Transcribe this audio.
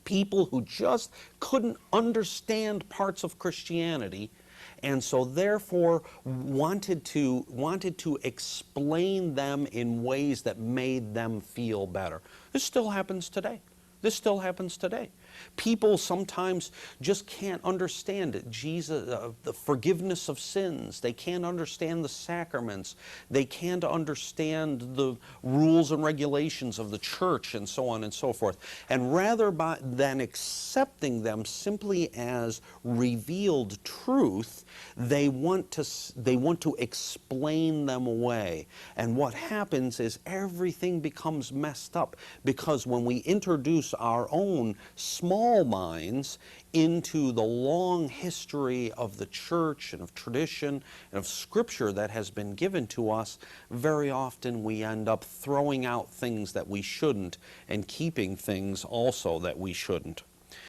People who just couldn't understand parts of Christianity, and so therefore wanted to explain them in ways that made them feel better. This still happens today. This still happens today. People sometimes just can't understand it. Jesus, the forgiveness of sins. They can't understand the sacraments. They can't understand the rules and regulations of the church and so on and so forth. And rather than accepting them simply as revealed truth, they want to explain them away. And what happens is everything becomes messed up, because when we introduce our own small minds into the long history of the church and of tradition and of scripture that has been given to us, very often we end up throwing out things that we shouldn't and keeping things also that we shouldn't.